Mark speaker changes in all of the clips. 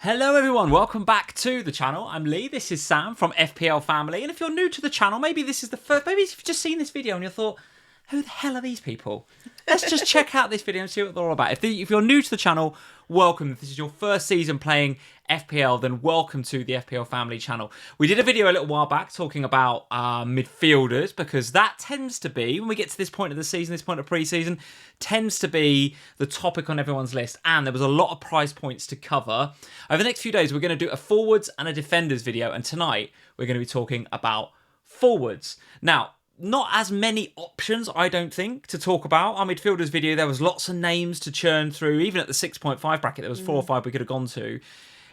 Speaker 1: Hello everyone, welcome back to the channel. I'm Lee, this is Sam from FPL Family, and if you're new to the channel, maybe this is the first, maybe you've just seen this video and you thought, who the hell are these people? Let's just check out this video and see what they're all about. If you're new to the channel, welcome. If this is your first season playing FPL, then welcome to the FPL Family channel. We did a video a little while back talking about midfielders, because that tends to be, when we get to this point of the season, this point of pre-season, tends to be the topic on everyone's list, and there was a lot of price points to cover. Over the next few days, we're going to do a forwards and a defenders video, and tonight we're going to be talking about forwards. Now, not as many options, I don't think, to talk about. Our midfielders video, there was lots of names to churn through. Even at the 6.5 bracket, there was 4 or 5 we could have gone to.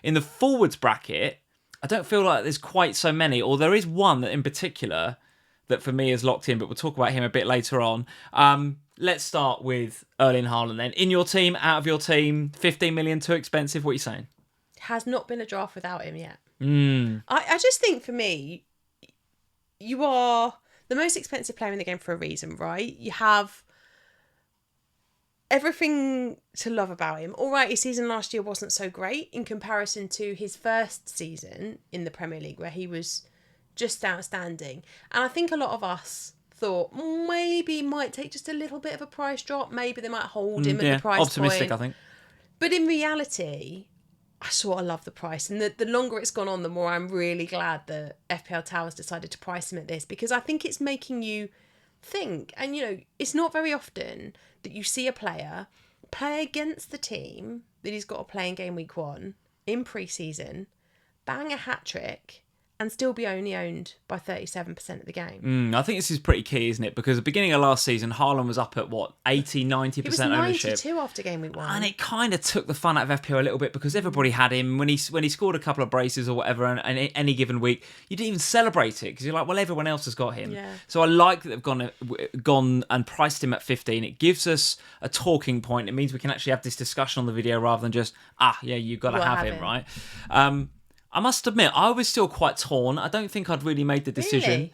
Speaker 1: In the forwards bracket, I don't feel like there's quite so many, or there is one that in particular that for me is locked in, but we'll talk about him a bit later on. Let's start with Erling Haaland then. In your team, out of your team, 15 million too expensive? What are you saying?
Speaker 2: Has not been a draft without him yet. I just think for me, you are the most expensive player in the game for a reason, right? You have everything to love about him. All right, his season last year wasn't so great in comparison to his first season in the Premier League, where he was just outstanding. And I think a lot of us thought maybe he might take just a little bit of a price drop. Maybe they might hold him at the price
Speaker 1: optimistic,
Speaker 2: point.
Speaker 1: I think.
Speaker 2: But in reality, I sort of love the price. And the longer it's gone on, the more I'm really glad that FPL Towers decided to price him at this, because I think it's making you think. And, you know, it's not very often that you see a player play against the team that he's got to play in game week 1 in pre-season, bang a hat-trick, and still be only owned by 37% of the game.
Speaker 1: I think this is pretty key, isn't it? Because at the beginning of last season, Haaland was up at, 80, 90% ownership.
Speaker 2: It was 92 after game week 1.
Speaker 1: And it kind of took the fun out of FPL a little bit, because everybody had him. When he scored a couple of braces or whatever, and any given week, you didn't even celebrate it, because you're like, well, everyone else has got him.
Speaker 2: Yeah.
Speaker 1: So I like that they've gone and priced him at 15. It gives us a talking point. It means we can actually have this discussion on the video rather than just, you've got to have him, right? I must admit, I was still quite torn. I don't think I'd really made the decision.
Speaker 2: Really?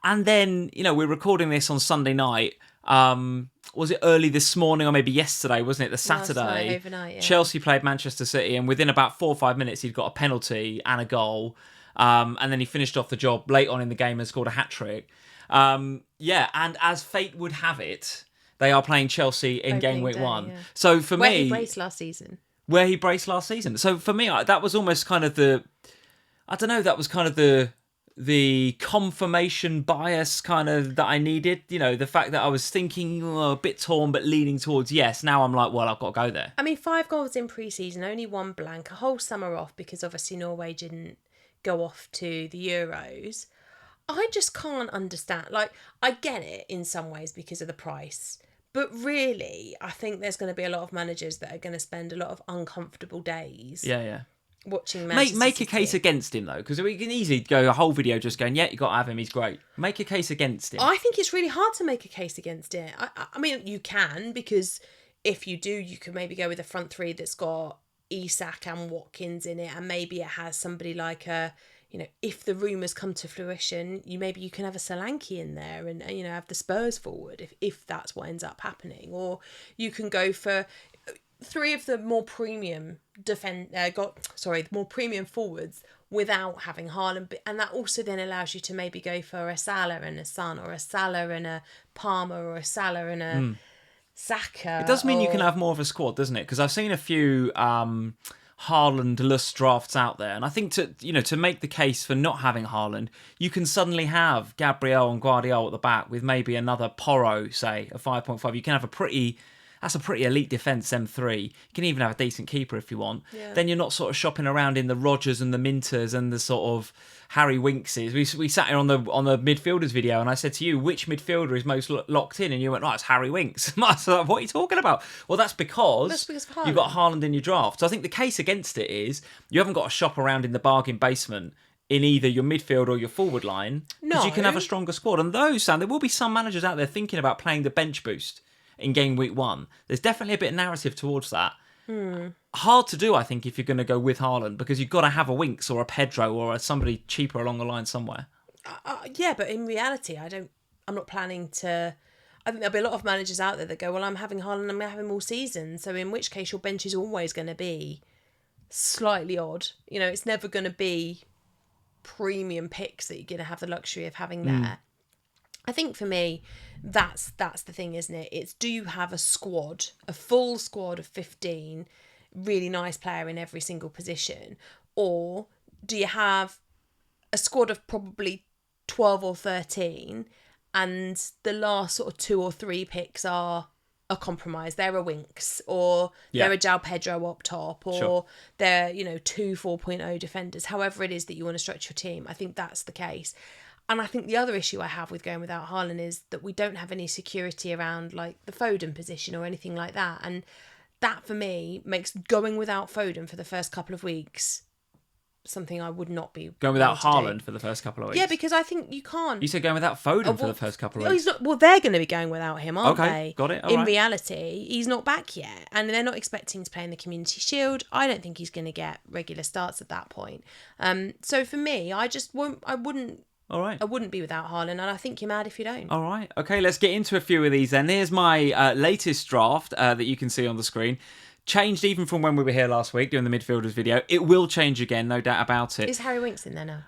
Speaker 1: And then, we're recording this on Sunday night. Was it early this morning or maybe yesterday, wasn't it? The Saturday.
Speaker 2: Last night, overnight, yeah.
Speaker 1: Chelsea played Manchester City, and within about 4 or 5 minutes, he'd got a penalty and a goal. And then he finished off the job late on in the game and scored a hat-trick. And as fate would have it, they are playing Chelsea in game week 1. Yeah. So for
Speaker 2: Where
Speaker 1: me...
Speaker 2: he braced last season.
Speaker 1: Where he braced last season. So for me, that was almost kind of the confirmation bias kind of that I needed. The fact that I was thinking a bit torn but leaning towards yes. Now I'm like, well, I've got to go there.
Speaker 2: I mean, 5 goals in pre-season, only 1 blank, a whole summer off because obviously Norway didn't go off to the Euros. I just can't understand. Like, I get it in some ways because of the price. But really, I think there's going to be a lot of managers that are going to spend a lot of uncomfortable days.
Speaker 1: Yeah.
Speaker 2: Watching Manchester
Speaker 1: Make a
Speaker 2: City.
Speaker 1: case against him, though, because we can easily go a whole video just going, you got to have him, he's great. Make a case against him.
Speaker 2: I think it's really hard to make a case against it. I mean, you can, because if you do, you can maybe go with a front three that's got Isak and Watkins in it, and maybe it has somebody like if the rumours come to fruition, maybe you can have a Solanke in there and have the Spurs forward if that's what ends up happening. Or you can go for 3 of the more premium more premium forwards without having Haaland, and that also then allows you to maybe go for a Salah and a Son, or a Salah and a Palmer, or a Salah and a Saka.
Speaker 1: It does mean you can have more of a squad, doesn't it? Because I've seen a few Haaland-less drafts out there, and I think to make the case for not having Haaland, you can suddenly have Gabriel and Guardiola at the back with maybe another Porro, say, a 5.5. You can have a pretty elite defence, M3. You can even have a decent keeper if you want. Yeah. Then you're not sort of shopping around in the Rodgers and the Minters and the sort of Harry Winkses. We sat here on the midfielders video, and I said to you, which midfielder is most locked in? And you went, it's Harry Winks. I was like, what are you talking about? Well, that's because you've got Haaland in your draft. So I think the case against it is you haven't got to shop around in the bargain basement in either your midfield or your forward line, because you can have a stronger squad. And there will be some managers out there thinking about playing the bench boost in game week 1. There's definitely a bit of narrative towards that. Hard to do, I think, if you're going to go with Haaland, because you've got to have a Winks or a Pedro or somebody cheaper along the line somewhere.
Speaker 2: Yeah, but in reality, I'm not planning to. I think there'll be a lot of managers out there that go, well, I'm having Haaland, I'm going to have him all season. So in which case, your bench is always going to be slightly odd. It's never going to be premium picks that you're going to have the luxury of having there. I think for me, that's the thing, isn't it? It's, do you have a full squad of 15 really nice player in every single position, or do you have a squad of probably 12 or 13 and the last sort of 2 or 3 picks are a compromise? They're a Winks, or they're a Joao Pedro up top, or they're 2 4.0 defenders, however it is that you want to structure your team. I think that's the case. And I think the other issue I have with going without Haaland is that we don't have any security around like the Foden position or anything like that. And that for me makes going without Foden for the first couple of weeks something I would not be
Speaker 1: going without Haaland for the first couple of weeks.
Speaker 2: Yeah, because I think you can't.
Speaker 1: You said going without Foden for the first couple of weeks.
Speaker 2: They're going to be going without him, aren't they?
Speaker 1: Got it.
Speaker 2: In reality, he's not back yet, and they're not expecting to play in the Community Shield. I don't think he's going to get regular starts at that point. So for me, I just won't. I wouldn't.
Speaker 1: All right.
Speaker 2: I wouldn't be without Haaland, and I think you're mad if you don't.
Speaker 1: All right. Okay, let's get into a few of these then. Here's my latest draft that you can see on the screen. Changed even from when we were here last week doing the midfielders video. It will change again, no doubt about it.
Speaker 2: Is Harry Winks in there now?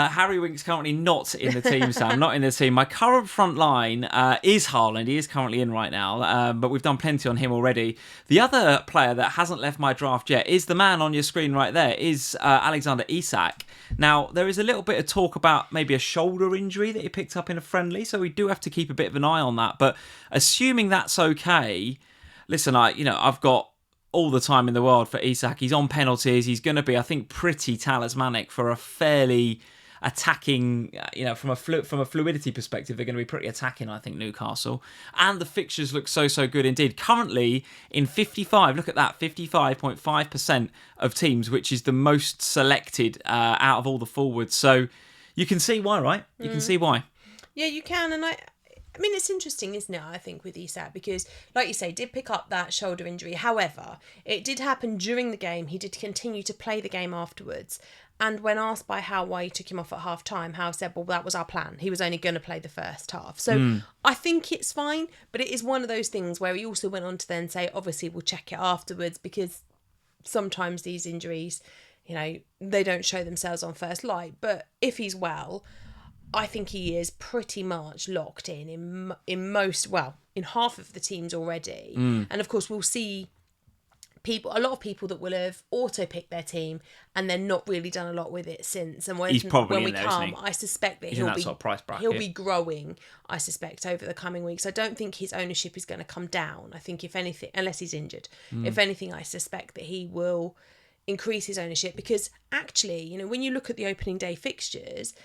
Speaker 1: Harry Winks currently not in the team, Sam. Not in the team. My current front line is Haaland. He is currently in right now, but we've done plenty on him already. The other player that hasn't left my draft yet is the man on your screen right there, is Alexander Isak. Now, there is a little bit of talk about maybe a shoulder injury that he picked up in a friendly, so we do have to keep a bit of an eye on that. But assuming that's okay, listen, I've got all the time in the world for Isak. He's on penalties. He's going to be, I think, pretty talismanic for a fairly attacking, from a fluidity perspective, they're going to be pretty attacking, I think, Newcastle. And the fixtures look so good indeed. Currently, in 55% of teams, which is the most selected out of all the forwards. So you can see why, right? You can see why.
Speaker 2: Yeah, you can. And I mean, it's interesting, isn't it, I think, with Isak, because, like you say, did pick up that shoulder injury. However, it did happen during the game. He did continue to play the game afterwards. And when asked by Howe why he took him off at half-time, Howe said, well, that was our plan. He was only going to play the first half. So I think it's fine, but it is one of those things where he also went on to then say, obviously, we'll check it afterwards, because sometimes these injuries, they don't show themselves on first light. But if he's well, I think he is pretty much locked in half of the teams already. And of course, we'll see a lot of people that will have auto-picked their team and then not really done a lot with it since. And when we come, I suspect that he'll be growing, I suspect, over the coming weeks. I don't think his ownership is going to come down. I think if anything, unless he's injured, if anything, I suspect that he will increase his ownership, because actually, when you look at the opening day fixtures,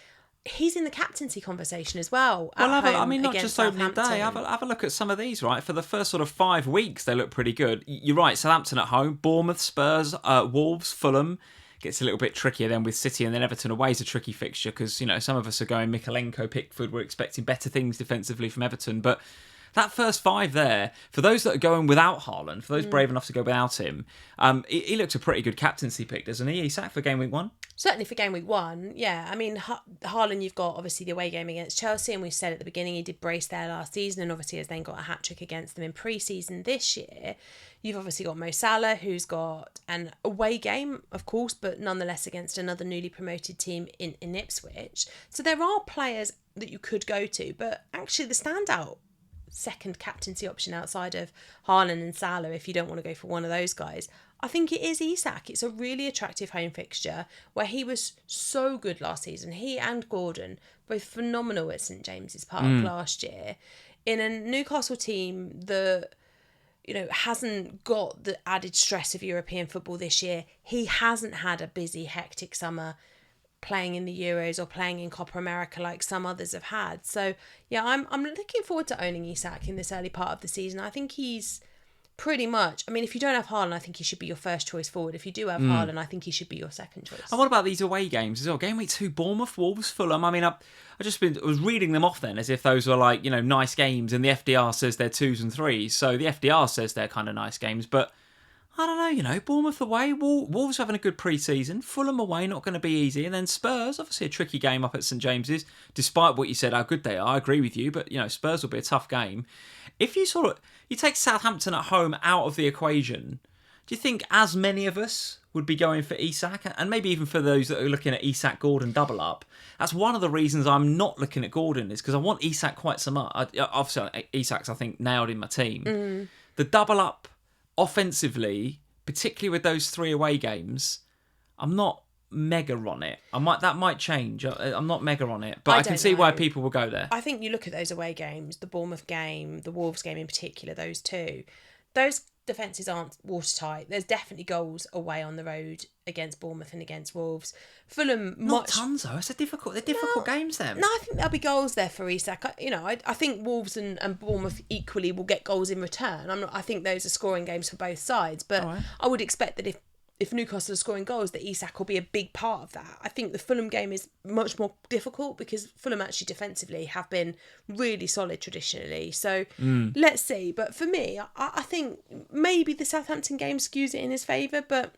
Speaker 2: he's in the captaincy conversation as well.
Speaker 1: Not just opening day. Have a look at some of these, right? For the first sort of 5 weeks, they look pretty good. You're right, Southampton at home, Bournemouth, Spurs, Wolves, Fulham. Gets a little bit trickier then with City, and then Everton away is a tricky fixture, because, some of us are going Mikalenko, Pickford. We're expecting better things defensively from Everton. But that first 5 there, for those that are going without Haaland, for those brave enough to go without him, he looks a pretty good captaincy pick, doesn't he, Isak, for game week 1?
Speaker 2: Certainly for game week 1, yeah. I mean, Haaland, you've got obviously the away game against Chelsea, and we said at the beginning he did brace there last season, and obviously has then got a hat-trick against them in pre-season this year. You've obviously got Mo Salah, who's got an away game, of course, but nonetheless against another newly promoted team in Ipswich. So there are players that you could go to, but actually the standout second captaincy option outside of Haaland and Salah, if you don't want to go for one of those guys, I think it is Isak. It's a really attractive home fixture where he was so good last season. He and Gordon, both phenomenal at St James's Park last year, in a Newcastle team that hasn't got the added stress of European football this year. He hasn't had a busy, hectic summer playing in the Euros or playing in Copa America like some others have had. So yeah, I'm looking forward to owning Isak in this early part of the season. I think he's pretty much, if you don't have Haaland, I think he should be your first choice forward. If you do have Haaland, I think he should be your second choice.
Speaker 1: And what about these away games as well? Game week 2, Bournemouth, Wolves, Fulham. I was reading them off then as if those were like, nice games, and the FDR says they're 2s and 3s. So the FDR says they're kind of nice games, but I don't know, Bournemouth away, Wolves having a good pre-season, Fulham away, not going to be easy, and then Spurs, obviously a tricky game up at St James's, despite what you said, how good they are, I agree with you, but, Spurs will be a tough game. If you take Southampton at home out of the equation, Do you think as many of us would be going for Isak, and maybe even for those that are looking at Isak Gordon double up? That's one of the reasons I'm not looking at Gordon, is because I want Isak quite so much. Obviously, Isak's, I think, nailed in my team. The double up offensively, particularly with those 3 away games, I'm not mega on it. That might change. I'm not mega on it, but I can see why people will go there.
Speaker 2: I think you look at those away games, the Bournemouth game, the Wolves game in particular, those two. Those defences aren't watertight. There's definitely goals away on the road against Bournemouth and against Wolves. Fulham,
Speaker 1: not tons though. They're difficult games then.
Speaker 2: No, I think there'll be goals there for Isak. I think Wolves and Bournemouth equally will get goals in return. I think those are scoring games for both sides, but right. I would expect that if Newcastle are scoring goals, that Isak will be a big part of that. I think the Fulham game is much more difficult because Fulham actually defensively have been really solid traditionally. So let's see. But for me, I think maybe the Southampton game skews it in his favour, but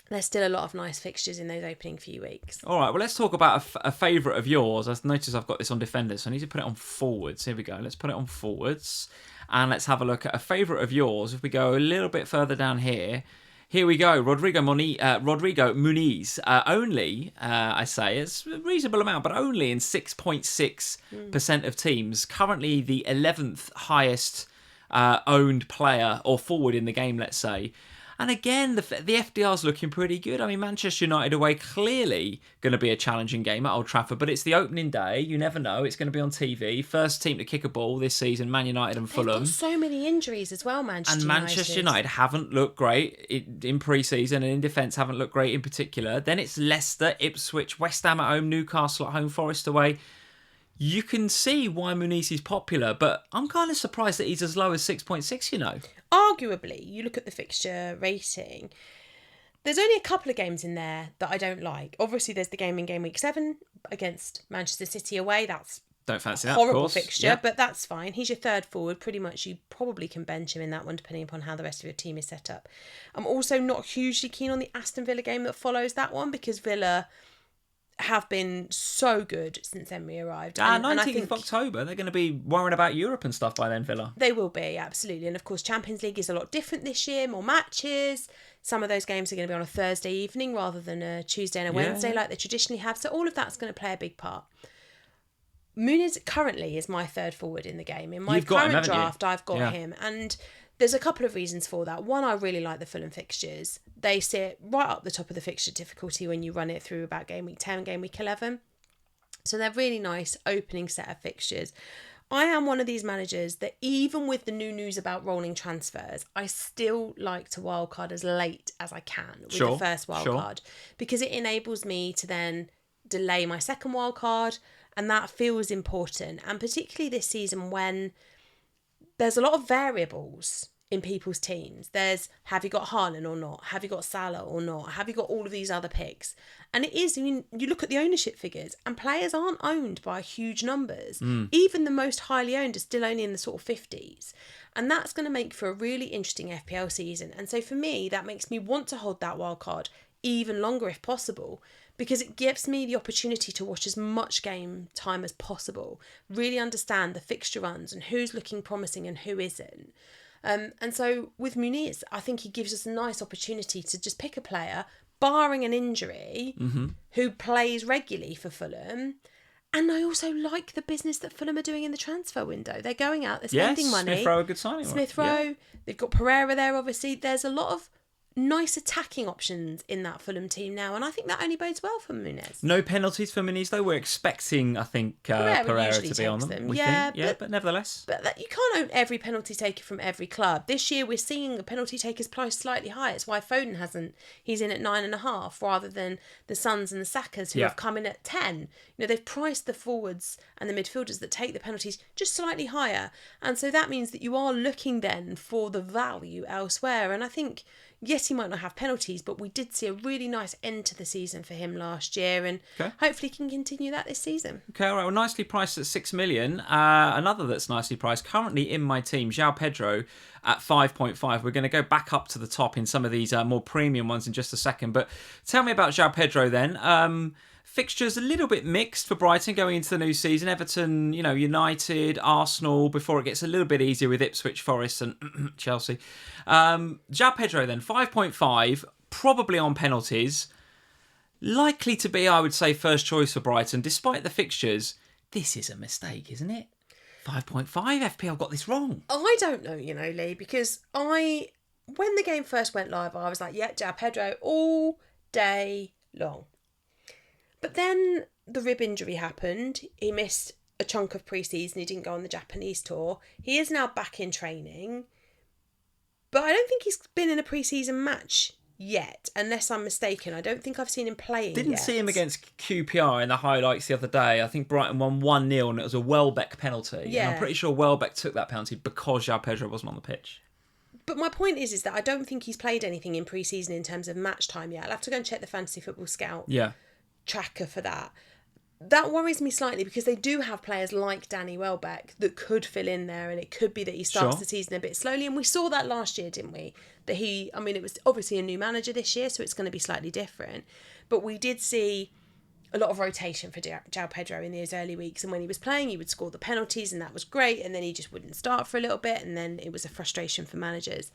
Speaker 2: there's still a lot of nice fixtures in those opening few weeks.
Speaker 1: All right, well, let's talk about a favourite of yours. I noticed I've got this on defenders, so I need to put it on forwards. Here we go. Let's put it on forwards. And let's have a look at a favourite of yours. If we go a little bit further down here, here we go. Rodrigo Muniz. Only, I say, it's a reasonable amount, but only in 6.6% of teams. Currently the 11th highest owned player or forward in the game, let's say. And again, the FDR's looking pretty good. I mean, Manchester United away, clearly going to be a challenging game at Old Trafford, but it's the opening day. You never know. It's going to be on TV. First team to kick a ball this season, Man United and Fulham.
Speaker 2: They've got so many injuries as well,
Speaker 1: Manchester United haven't looked great in pre-season, and in defence haven't looked great in particular. Then it's Leicester, Ipswich, West Ham at home, Newcastle at home, Forest away. You can see why Muniz is popular, but I'm kind of surprised that he's as low as 6.6, you know.
Speaker 2: Arguably, you look at the fixture rating, there's only a couple of games in there that I don't like. Obviously, there's the game in game week 7 against Manchester City away. That's
Speaker 1: don't fancy that,
Speaker 2: horrible fixture, but that's fine. He's your third forward. Pretty much you probably can bench him in that one, depending upon how the rest of your team is set up. I'm also not hugely keen on the Aston Villa game that follows that one, because Villa have been so good since Emery arrived.
Speaker 1: 19th of October, they're going to be worrying about Europe and stuff by then, Villa.
Speaker 2: They will be, absolutely. And of course, Champions League is a lot different this year, more matches. Some of those games are going to be on a Thursday evening rather than a Tuesday and a Wednesday like they traditionally have. So all of that's going to play a big part. Muniz currently is my third forward in the game. In my current draft, I've got him. And there's a couple of reasons for that. One, I really like the Fulham fixtures. They sit right up the top of the fixture difficulty when you run it through about game week 10, game week 11. So they're really nice opening set of fixtures. I am one of these managers that even with the new news about rolling transfers, I still like to wildcard as late as I can with the first wildcard, because it enables me to then delay my second wildcard, and that feels important. And particularly this season when there's a lot of variables in people's teams. There's, have you got Haaland or not? Have you got Salah or not? Have you got all of these other picks? And it is, I mean, you look at the ownership figures and players aren't owned by huge numbers. Even the most highly owned are still only in the sort of 50s. And that's going to make for a really interesting FPL season. And so for me, that makes me want to hold that wild card even longer if possible, because it gives me the opportunity to watch as much game time as possible, really understand the fixture runs and who's looking promising and who isn't. And so with Muniz, I think he gives us a nice opportunity to just pick a player, barring an injury, who plays regularly for Fulham. And I also like the business that Fulham are doing in the transfer window. They're going out, they're spending money.
Speaker 1: Smith Rowe, a good signing.
Speaker 2: Smith Rowe, they've got Pereira there, obviously. There's a lot of nice attacking options in that Fulham team now, and I think that only bodes well for Muniz.
Speaker 1: No penalties for Muniz though. We're expecting, I think, Pereira to be on them. But nevertheless.
Speaker 2: But you can't own every penalty taker from every club. This year we're seeing the penalty takers priced slightly higher. It's why Foden hasn't. He's in at 9.5 rather than the Sons and the Sakas who have come in at 10. You know, they've priced the forwards and the midfielders that take the penalties just slightly higher, and so that means that you are looking then for the value elsewhere. And I think, yes, he might not have penalties, but we did see a really nice end to the season for him last year, and hopefully can continue that this season.
Speaker 1: Okay, all right. Well, nicely priced at 6 million. Another that's nicely priced currently in my team, Joao Pedro at 5.5. We're going to go back up to the top in some of these more premium ones in just a second. But tell me about Joao Pedro then. Fixtures a little bit mixed for Brighton going into the new season. Everton, United, Arsenal, before it gets a little bit easier with Ipswich, Forest and Chelsea. Joao Pedro then, 5.5, probably on penalties. Likely to be, I would say, first choice for Brighton. Despite the fixtures, this is a mistake, isn't it? 5.5, FPL got this wrong.
Speaker 2: I don't know, Lee, because when the game first went live, I was like, yeah, Joao Pedro all day long. But then the rib injury happened. He missed a chunk of pre-season. He didn't go on the Japanese tour. He is now back in training. But I don't think he's been in a pre-season match yet, unless I'm mistaken. I don't think I've seen him playing
Speaker 1: Didn't
Speaker 2: yet.
Speaker 1: see him against QPR in the highlights the other day. I think Brighton won 1-0 and it was a Welbeck penalty.
Speaker 2: Yeah.
Speaker 1: And I'm pretty sure Welbeck took that penalty because Joao Pedro wasn't on the pitch.
Speaker 2: But my point is that I don't think he's played anything in pre-season in terms of match time yet. I'll have to go and check the Fantasy Football Scout tracker for that. That worries me slightly because they do have players like Danny Welbeck that could fill in there, and it could be that he starts the season a bit slowly. And we saw that last year, didn't we? That it was obviously a new manager this year, so it's going to be slightly different. But we did see a lot of rotation for Joao Pedro in those early weeks, and when he was playing, he would score the penalties, and that was great. And then he just wouldn't start for a little bit, and then it was a frustration for managers.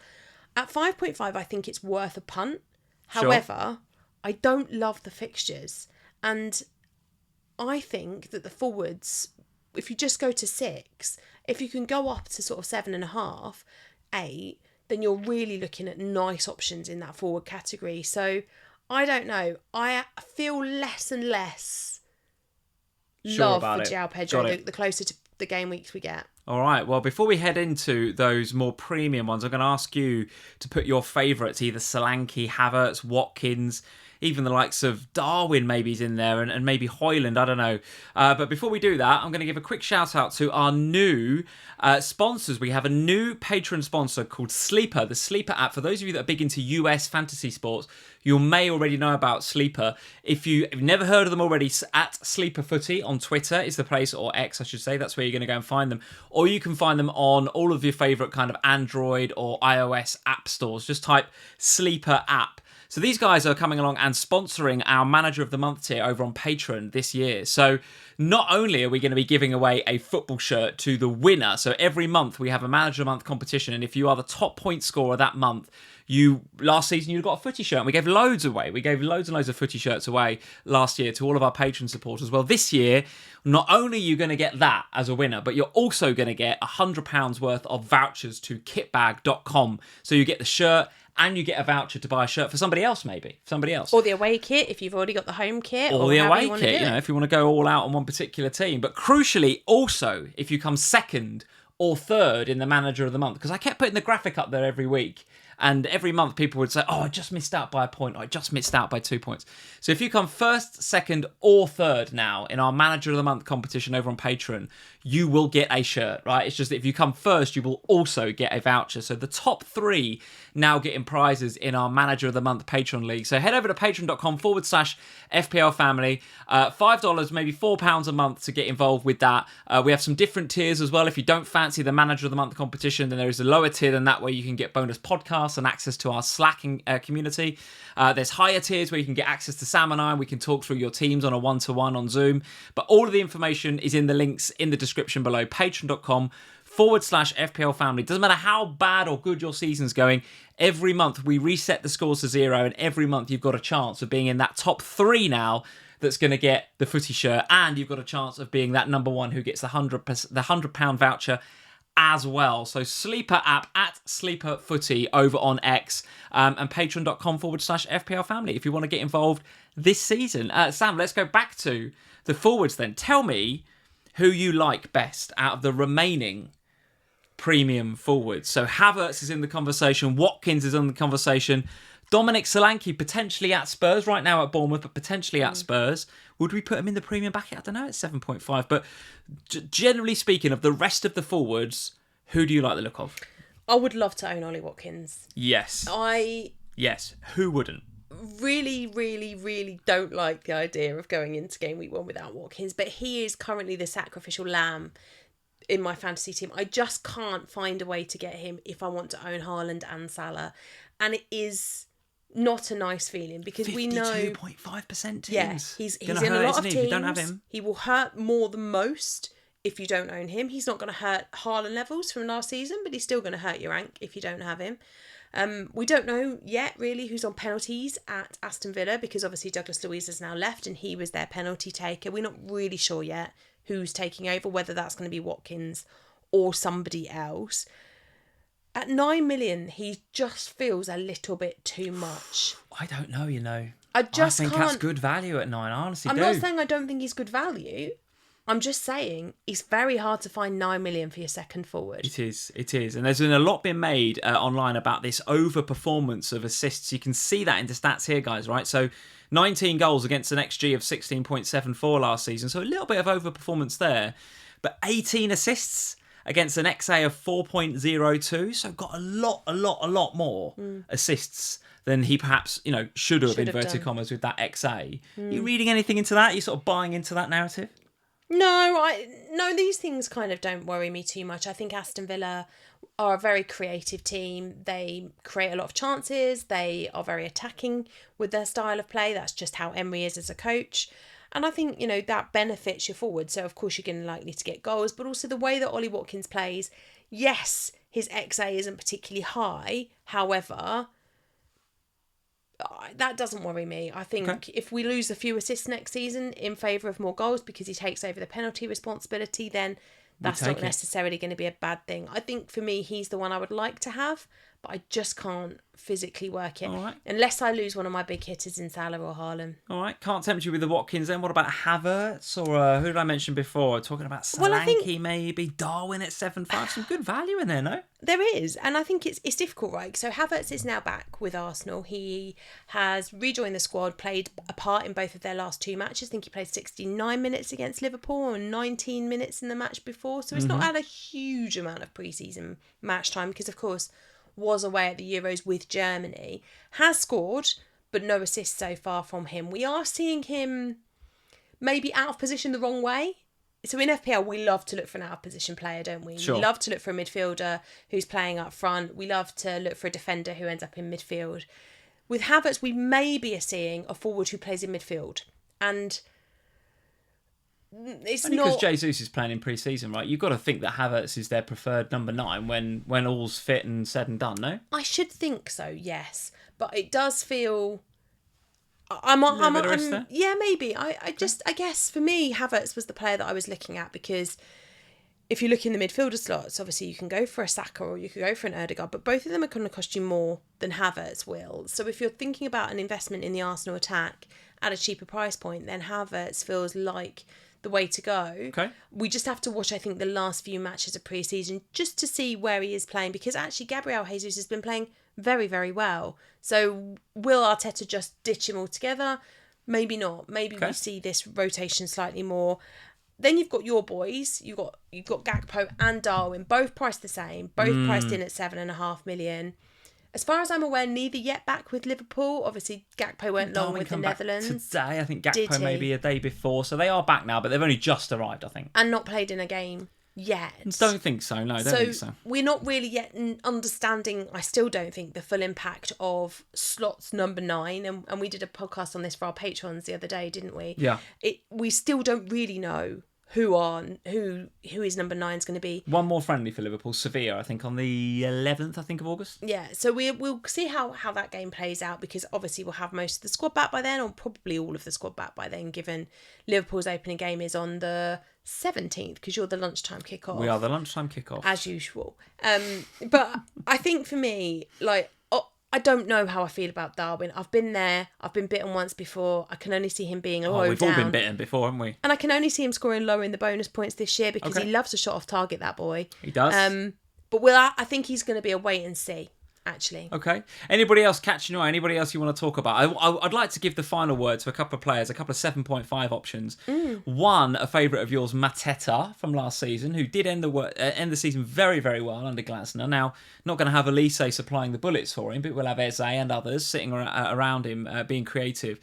Speaker 2: At 5.5, I think it's worth a punt. However, I don't love the fixtures, and I think that the forwards, if you just go to 6, if you can go up to sort of 7.5, 8, then you're really looking at nice options in that forward category. So I don't know. I feel less and less love for Joao Pedro the closer to the game weeks we get.
Speaker 1: All right. Well, before we head into those more premium ones, I'm going to ask you to put your favourites, either Solanke, Havertz, Watkins, even the likes of Darwin maybe is in there, and maybe Haaland, I don't know. But before we do that, I'm going to give a quick shout out to our new sponsors. We have a new patron sponsor called Sleeper, the Sleeper app. For those of you that are big into US fantasy sports, you may already know about Sleeper. If you've never heard of them already, at Sleeper Footy on Twitter is the place, or X I should say, that's where you're going to go and find them. Or you can find them on all of your favourite kind of Android or iOS app stores. Just type Sleeper app. So these guys are coming along and sponsoring our Manager of the Month tier over on Patreon this year. So not only are we going to be giving away a football shirt to the winner, so every month we have a Manager of the Month competition, and if you are the top point scorer that month, last season you got a footy shirt, and we gave loads away. We gave loads and loads of footy shirts away last year to all of our Patreon supporters. Well, this year, not only are you going to get that as a winner, but you're also going to get £100 worth of vouchers to kitbag.com. So you get the shirt, and you get a voucher to buy a shirt for somebody else, maybe. Somebody else.
Speaker 2: Or the away kit, if you've already got the home kit.
Speaker 1: Or the away kit, if you want to go all out on one particular team. But crucially, also, if you come second or third in the Manager of the Month, because I kept putting the graphic up there every week, and every month people would say, oh, I just missed out by a point, or I just missed out by 2 points. So if you come first, second, or third now in our Manager of the Month competition over on Patreon, you will get a shirt, right? It's just that if you come first, you will also get a voucher. So the top 3 now getting prizes in our Manager of the Month Patreon League. So head over to patreon.com/FPLFamily. $5, maybe £4 a month to get involved with that. We have some different tiers as well. If you don't fancy the Manager of the Month competition, then there is a lower tier than that where you can get bonus podcasts and access to our Slack community. There's higher tiers where you can get access to Sam and I, and we can talk through your teams on a one-to-one on Zoom. But all of the information is in the links in the description below, patreon.com/FPLFamily. Doesn't matter how bad or good your season's going, every month we reset the scores to 0, and every month you've got a chance of being in that top 3 now that's going to get the footy shirt, and you've got a chance of being that number 1 who gets the £100 voucher as well. So Sleeper app at Sleeper Footy over on X, and patreon.com/FPLFamily if you want to get involved this season. Sam, let's go back to the forwards then. Tell me who you like best out of the remaining premium forwards. So Havertz is in the conversation, Watkins is in the conversation, Dominic Solanke potentially at Spurs, right now at Bournemouth, but potentially at Spurs. Would we put him in the premium bracket? I don't know, it's 7.5. But generally speaking, of the rest of the forwards, who do you like the look of?
Speaker 2: I would love to own Ollie Watkins.
Speaker 1: Yes. Yes. Who wouldn't?
Speaker 2: Really, really, really don't like the idea of going into game week 1 without Watkins, but he is currently the sacrificial lamb in my fantasy team. I just can't find a way to get him if I want to own Haaland and Salah. And it is not a nice feeling because we know
Speaker 1: 52.5% teams.
Speaker 2: Yeah, he's in
Speaker 1: hurt,
Speaker 2: a lot of
Speaker 1: he,
Speaker 2: teams.
Speaker 1: if you don't have him.
Speaker 2: He will hurt more than most if you don't own him. He's not going to hurt Haaland levels from last season, but he's still going to hurt your rank if you don't have him. We don't know yet really who's on penalties at Aston Villa because obviously Douglas Luiz has now left and he was their penalty taker. We're not really sure yet who's taking over, whether that's going to be Watkins or somebody else. At 9 million, he just feels a little bit too much.
Speaker 1: I don't know,
Speaker 2: I think
Speaker 1: that's good value at 9. I honestly do.
Speaker 2: I'm not saying I don't think he's good value. I'm just saying it's very hard to find 9 million for your second forward.
Speaker 1: It is. And there's been a lot being made online about this overperformance of assists. You can see that in the stats here, guys, right? So 19 goals against an XG of 16.74 last season. So a little bit of overperformance there. But 18 assists against an XA of 4.02. So got a lot more assists than he perhaps, should have inverted commas with that XA. Are you reading anything into that? Are you sort of buying into that narrative?
Speaker 2: No, these things kind of don't worry me too much. I think Aston Villa are a very creative team. They create a lot of chances. They are very attacking with their style of play. That's just how Emery is as a coach. And I think, that benefits your forward. So, of course, you're going to likely to get goals. But also the way that Ollie Watkins plays, yes, his XA isn't particularly high. However, that doesn't worry me. I think if we lose a few assists next season in favour of more goals because he takes over the penalty responsibility, then that's not necessarily going to be a bad thing. I think for me, he's the one I would like to have, but I just can't physically work it.
Speaker 1: All right.
Speaker 2: Unless I lose one of my big hitters in Salah or Haaland.
Speaker 1: All right. Can't tempt you with the Watkins then. What about Havertz or who did I mention before? Talking about Solanke maybe. Darwin at 7.5. Some good value in there, no?
Speaker 2: There is, and I think it's difficult, right? So Havertz is now back with Arsenal. He has rejoined the squad, played a part in both of their last two matches. I think he played 69 minutes against Liverpool and 19 minutes in the match before. So he's not had a huge amount of pre-season match time because, of course, was away at the Euros with Germany. Has scored, but no assists so far from him. We are seeing him maybe out of position the wrong way. So in FPL, we love to look for an out-of-position player, don't we?
Speaker 1: Sure.
Speaker 2: We love to look for a midfielder who's playing up front. We love to look for a defender who ends up in midfield. With Havertz, we maybe are seeing a forward who plays in midfield. And it's
Speaker 1: only
Speaker 2: not...
Speaker 1: because Jesus is playing in pre-season, right? You've got to think that Havertz is their preferred number 9 when all's fit and said and done, no?
Speaker 2: I should think so, yes. But it does feel... Yeah, maybe. I guess for me, Havertz was the player that I was looking at because if you look in the midfielder slots, obviously you can go for a Saka or you could go for an Ødegaard, but both of them are going to cost you more than Havertz will. So if you're thinking about an investment in the Arsenal attack at a cheaper price point, then Havertz feels like the way to go.
Speaker 1: Okay.
Speaker 2: We just have to watch, I think, the last few matches of pre-season just to see where he is playing because actually Gabriel Jesus has been playing very, very well. So will Arteta just ditch him altogether? Maybe not. Maybe we see this rotation slightly more. Then you've got your boys. You've got Gakpo and Darwin, both priced the same, both priced in at 7.5 million. As far as I'm aware, neither yet back with Liverpool. Obviously, Gakpo went long with the Netherlands.
Speaker 1: Today, I think Gakpo maybe a day before. So they are back now, but they've only just arrived, I think.
Speaker 2: And not played in a game yet.
Speaker 1: Don't think so, no, don't think so.
Speaker 2: We're not really yet understanding, I still don't think, the full impact of slots number 9. And we did a podcast on this for our patrons the other day, didn't we?
Speaker 1: Yeah.
Speaker 2: We still don't really know who his number 9 is going to be.
Speaker 1: One more friendly for Liverpool, Sevilla, I think, on the 11th, of August.
Speaker 2: Yeah, so we'll see how that game plays out because obviously we'll have most of the squad back by then, or probably all of the squad back by then, given Liverpool's opening game is on the 17th because you're the lunchtime kickoff.
Speaker 1: We are the lunchtime kickoff.
Speaker 2: As usual. But I think for me, I don't know how I feel about Darwin. I've been there. I've been bitten once before. I can only see him being low down.
Speaker 1: We've all been bitten before, haven't we?
Speaker 2: And I can only see him scoring lower in the bonus points this year because he loves to shot off target, that boy.
Speaker 1: He does.
Speaker 2: But I think he's going to be a wait and see, actually.
Speaker 1: Okay. Anybody else catching your eye? Anybody else you want to talk about? I'd like to give the final word to a couple of players, a couple of 7.5 options. One, a favourite of yours, Mateta from last season, who did end the season very, very well under Glasner. Now, not going to have Elise supplying the bullets for him, but we'll have Eze and others sitting around him, being creative.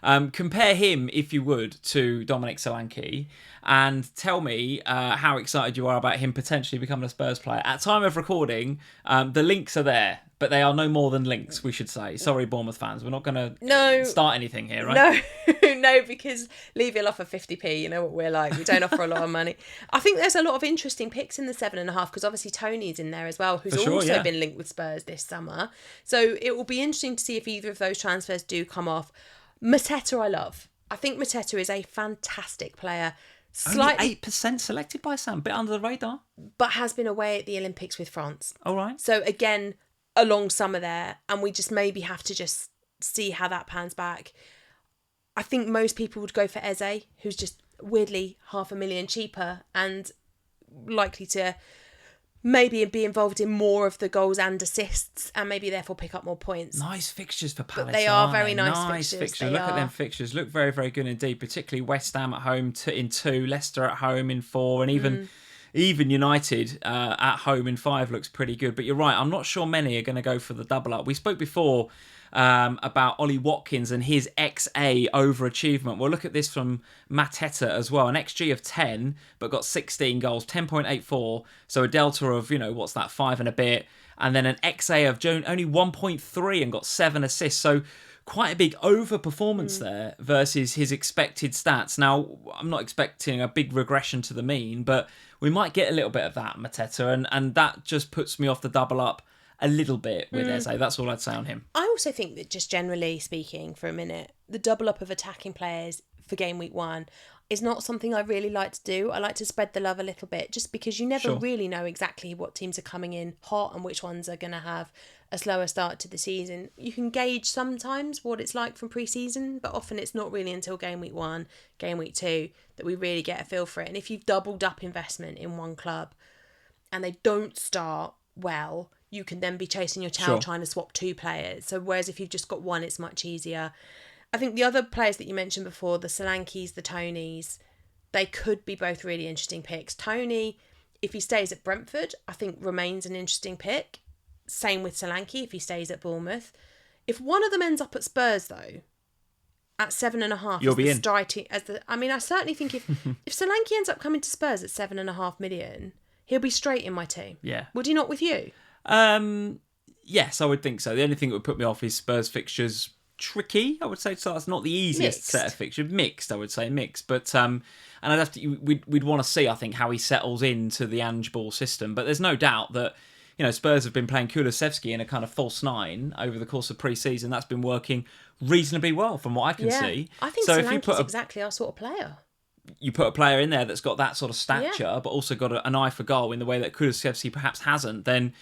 Speaker 1: Compare him, if you would, to Dominic Solanke and tell me how excited you are about him potentially becoming a Spurs player. At time of recording, the links are there but they are no more than links, we should say. Sorry, Bournemouth fans. We're not going to start anything here, right?
Speaker 2: No, because Levy will offer 50p. You know what we're like. We don't offer a lot of money. I think there's a lot of interesting picks in the 7.5 because obviously Tony's in there as well, who's also been linked with Spurs this summer. So it will be interesting to see if either of those transfers do come off. Mateta, I love. I think Mateta is a fantastic player.
Speaker 1: Only 8% selected by Sam, bit under the radar.
Speaker 2: But has been away at the Olympics with France.
Speaker 1: All right.
Speaker 2: So again, a long summer there, and we just maybe have to just see how that pans back. I think most people would go for Eze, who's just weirdly $500,000 cheaper and likely to maybe be involved in more of the goals and assists and maybe therefore pick up more points.
Speaker 1: Nice fixtures for Palace.
Speaker 2: But they are very nice
Speaker 1: fixtures. Look at them fixtures. Look very, very good indeed, particularly West Ham at home in 2, Leicester at home in 4, and even United at home in 5 looks pretty good. But you're right, I'm not sure many are going to go for the double up. We spoke before about Ollie Watkins and his XA overachievement. We'll look at this from Mateta as well. An XG of 10, but got 16 goals, 10.84. So a delta of, what's that, 5 and a bit. And then an XA of only 1.3 and got 7 assists. So quite a big overperformance there versus his expected stats. Now, I'm not expecting a big regression to the mean, but we might get a little bit of that, Mateta. And that just puts me off the double up a little bit with Eze. That's all I'd say on him.
Speaker 2: I also think that just generally speaking for a minute, the double up of attacking players for game week 1 is not something I really like to do. I like to spread the love a little bit just because you never really know exactly what teams are coming in hot and which ones are going to have a slower start to the season. You can gauge sometimes what it's like from pre-season, but often it's not really until game week 1, game week 2 that we really get a feel for it. And if you've doubled up investment in one club and they don't start well, you can then be chasing your tail trying to swap 2 players. So whereas if you've just got one, it's much easier. I think the other players that you mentioned before, the Solankis, the Tonys, they could be both really interesting picks. Tony, if he stays at Brentford, I think remains an interesting pick. Same with Solanke if he stays at Bournemouth. If one of them ends up at Spurs though, at 7.5,
Speaker 1: you'll be in.
Speaker 2: I certainly think if Solanke ends up coming to Spurs at 7.5 million, he'll be straight in my team.
Speaker 1: Yeah.
Speaker 2: Would he not with you?
Speaker 1: Yes, I would think so. The only thing that would put me off is Spurs fixtures tricky, I would say. So that's not the easiest set of fixtures. Mixed, I would say, mixed. But and I'd have to. We'd want to see, I think, how he settles into the Ange Ball system. But there's no doubt that Spurs have been playing Kulusevski in a kind of false 9 over the course of pre-season. That's been working reasonably well from what I can see.
Speaker 2: I think Solanke's exactly our sort of player.
Speaker 1: You put a player in there that's got that sort of stature, but also got an eye for goal in the way that Kulusevski perhaps hasn't, then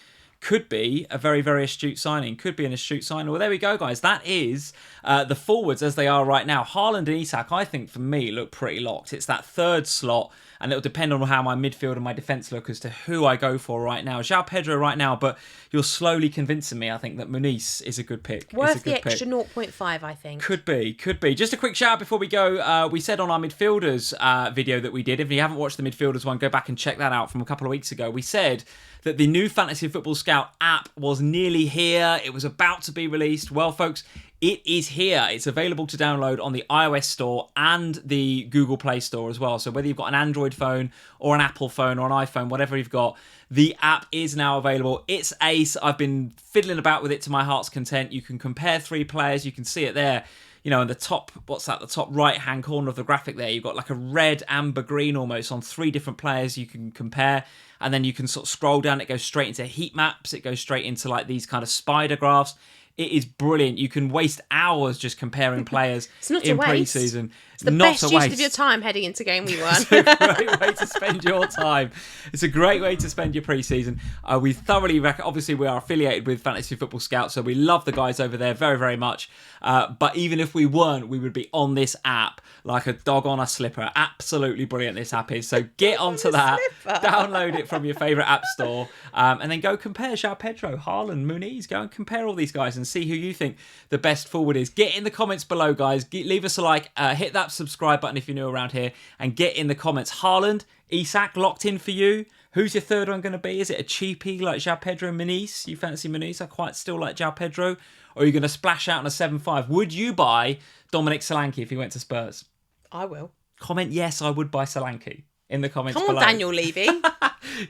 Speaker 1: could be a very, very astute signing. Could be an astute signing. Well, there we go, guys. That is the forwards as they are right now. Haaland and Isak, I think, for me, look pretty locked. It's that third slot, and it'll depend on how my midfield and my defence look as to who I go for right now. Joao Pedro right now, but you're slowly convincing me, I think, that Muniz is a good pick.
Speaker 2: Worth the extra 0.5, I think.
Speaker 1: Could be. Just a quick shout out before we go. We said on our midfielders video that we did, if you haven't watched the midfielders one, go back and check that out from a couple of weeks ago. We said that the new Fantasy Football Scout app was nearly here. It was about to be released. Well, folks, it is here. It's available to download on the iOS store and the Google Play Store as well. So whether you've got an Android phone or an Apple phone or an iPhone, whatever you've got, the app is now available. It's ace. I've been fiddling about with it to my heart's content. You can compare 3 players. You can see it there. In the top, the top right-hand corner of the graphic there, you've got like a red, amber, green almost on 3 different players you can compare. And then you can sort of scroll down. It goes straight into heat maps. It goes straight into like these kind of spider graphs. It is brilliant. You can waste hours just comparing players in pre-season.
Speaker 2: It's the best use of your time heading into game week 1.
Speaker 1: It's a great way to spend your time. It's a great way to spend your pre-season. We thoroughly obviously we are affiliated with Fantasy Football Scout, so we love the guys over there very, very much. But even if we weren't, we would be on this app like a dog on a slipper. Absolutely brilliant this app is. So get onto that, download it from your favourite app store, and then go compare Joao Pedro, Haaland, Muniz. Go and compare all these guys and see who you think the best forward is. Get in the comments below, guys. Leave us a like, hit that subscribe button if you're new around here, and get in the comments. Haaland, Isak, locked in for you. Who's your third one going to be? Is it a cheapie like Joao Pedro and Muniz? You fancy Muniz? I quite still like Joao Pedro. Or are you going to splash out on a 7.5? Would you buy Dominic Solanke if he went to Spurs?
Speaker 2: I will.
Speaker 1: Comment yes, I would buy Solanke in the comments below.
Speaker 2: Come on, Daniel Levy.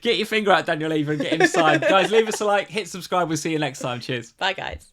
Speaker 1: Get your finger out, Daniel Levy, and get him signed. Guys, leave us a like, hit subscribe. We'll see you next time. Cheers.
Speaker 2: Bye, guys.